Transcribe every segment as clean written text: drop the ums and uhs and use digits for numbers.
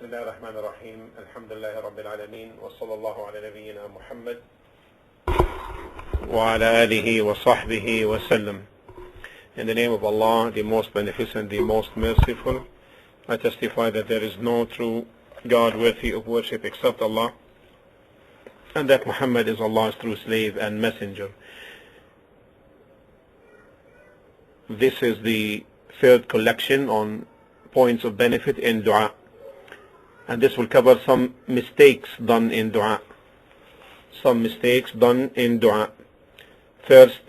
الله الرحمن الرحيم الحمد لله رب العالمين وصلى الله على نبينا محمد وعلى آله وصحبه وسلم. In the name of Allah, the most beneficent, the most merciful, I testify that there is no true God worthy of worship except Allah, and that Muhammad is Allah's true slave and messenger. This is the third collection on points of benefit in dua, and this will cover some mistakes done in dua. Some mistakes done in dua. First,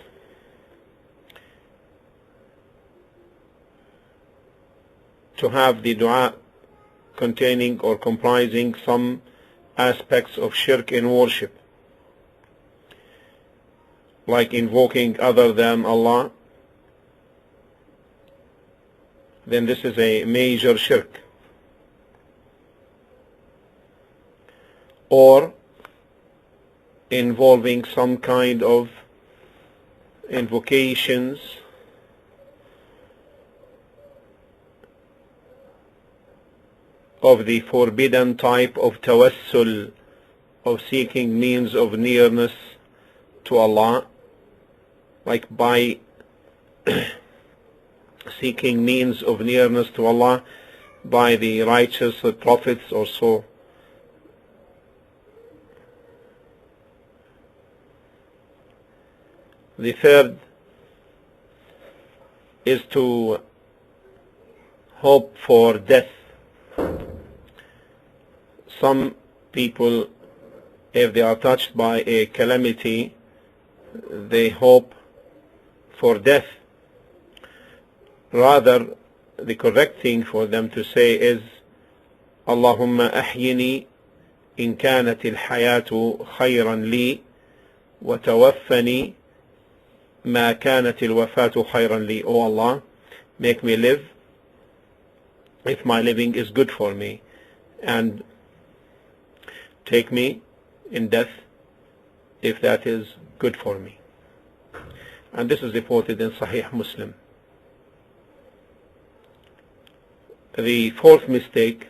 to have the dua containing or comprising some aspects of shirk in worship, like invoking other than Allah, then this is a major shirk. Or involving some kind of invocations of the forbidden type of tawassul, of seeking means of nearness to Allah, like by seeking means of nearness to Allah by the righteous prophets or so. The third is to hope for death. Some people, if they are touched by a calamity, they hope for death. Rather, the correct thing for them to say is, Allahumma ahyini in kanat al-hayatu khayran li wa tawaffani ma kanat al-wafatu khayran li. O Allah, make me live if my living is good for me, and take me in death if that is good for me. And this is reported in Sahih Muslim. The fourth mistake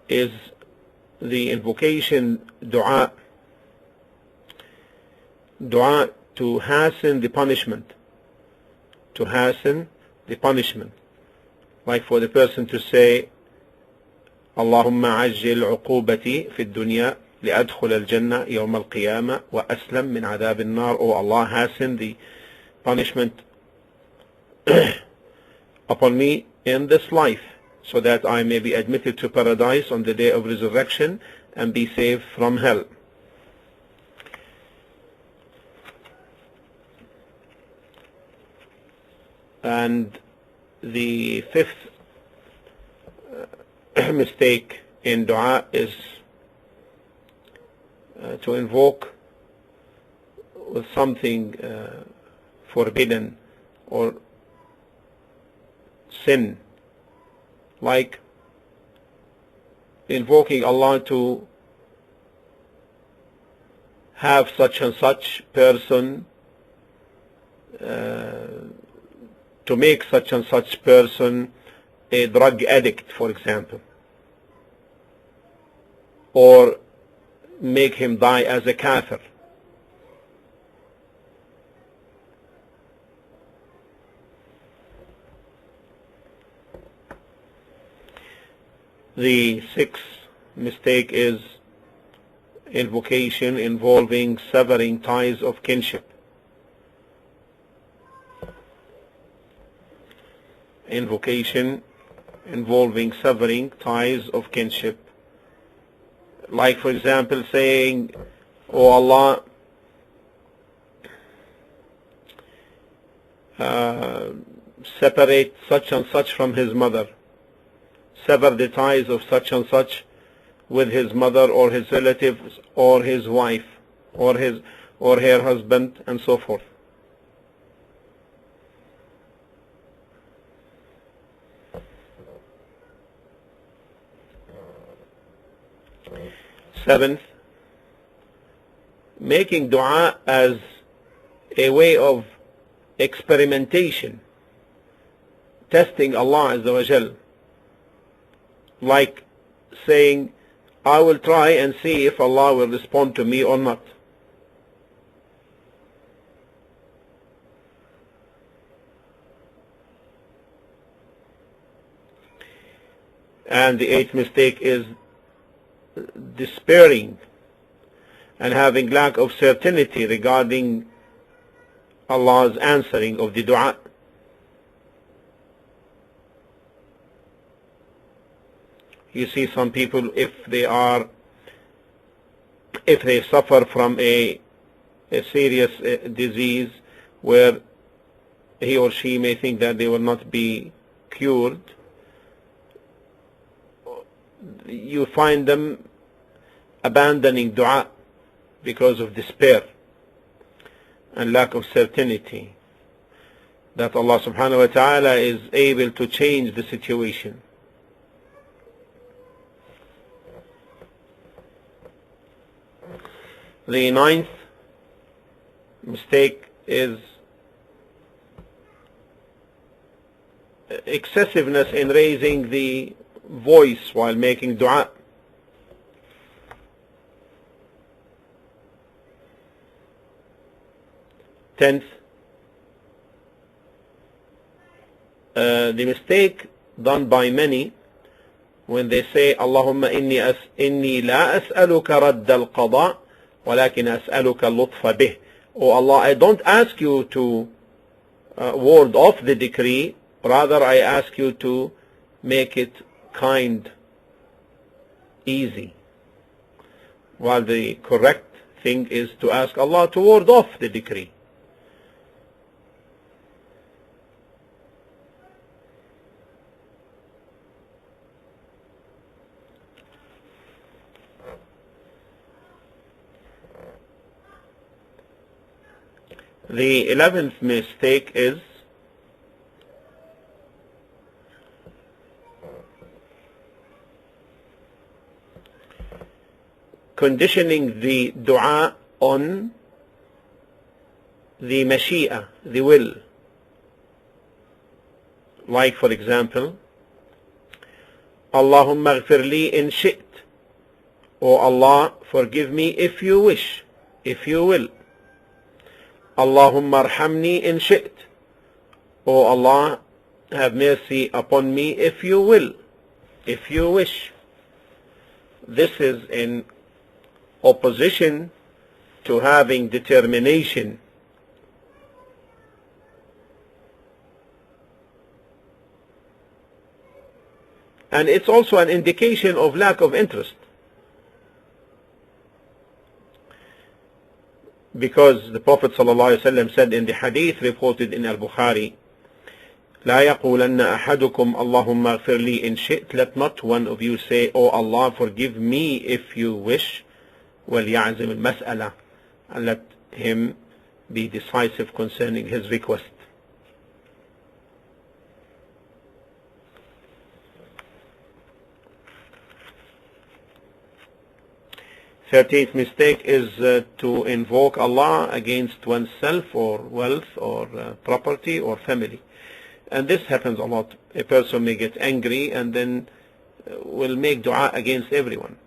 is the invocation dua to hasten the punishment, like for the person to say, Allahumma ajjil uqubati fi dunya li'adkhul al-jannah yawm al-qiyamah wa aslam min adhab al-nar. O Allah, hasten the punishment upon me in this life, so that I may be admitted to paradise on the day of resurrection and be saved from hell. And the fifth mistake in dua is to invoke with something forbidden or sin, like invoking Allah to have such and such person, to make such and such person a drug addict, for example, or make him die as a kafir. The sixth mistake is invocation involving severing ties of kinship. Invocation involving severing ties of kinship, like for example saying, O Allah, separate such and such from his mother, sever the ties of such and such with his mother or his relatives or his wife or her husband, and so forth. Seventh, making dua as a way of experimentation, testing Allah Azza wa Jal, like saying, I will try and see if Allah will respond to me or not. And the eighth mistake is despairing and having lack of certainty regarding Allah's answering of the dua. You see some people, if they suffer from a serious disease where he or she may think that they will not be cured, you find them abandoning dua because of despair and lack of certainty that Allah subhanahu wa ta'ala is able to change the situation. The ninth mistake is excessiveness in raising the voice while making dua. Tenth, the mistake done by many when they say Allahumma inni la as'aluka radd al-qada walakin as'aluka al-lutfa bih. Oh Allah, I don't ask you to ward off the decree, rather I ask you to make it kind, easy. While the correct thing is to ask Allah to ward off the decree. The 11th mistake is conditioning the dua on the mashi'ah, the will. Like for example, Allahumma ghfir li in shi't. O Allah, forgive me if you wish, if you will. Allahumma arhamni in shi't. O Allah, have mercy upon me if you will, if you wish. This is in opposition to having determination. And it's also an indication of lack of interest. Because the Prophet ﷺ said in the hadith reported in Al-Bukhari, لا يقولن أحدكم اللهم اغفر لي إن شئت. Let not one of you say, O Allah, forgive me if you wish. وَلْيَعْزِمِ الْمَسْأَلَةِ. And let him be decisive concerning his request. Thirteenth mistake is to invoke Allah against oneself or wealth or property or family. And this happens a lot. A person may get angry and then will make dua against everyone,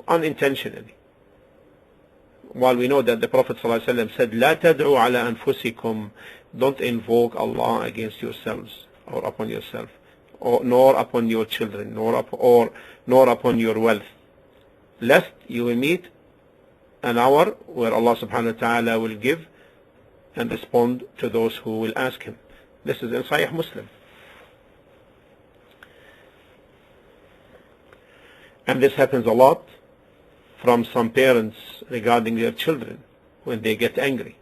unintentionally. While we know that the Prophet ﷺ said, لا تدعوا على أنفسكم. Don't invoke Allah against yourselves or upon yourself, or nor upon your children, nor upon your wealth, lest you will meet an hour where Allah subhanahu wa ta'ala will give and respond to those who will ask him. This is in Sahih Muslim. And this happens a lot from some parents regarding their children when they get angry.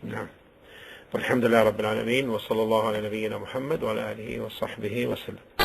نعم. والحمد لله رب العالمين وصلى الله على نبينا محمد وعلى آله وصحبه وسلم.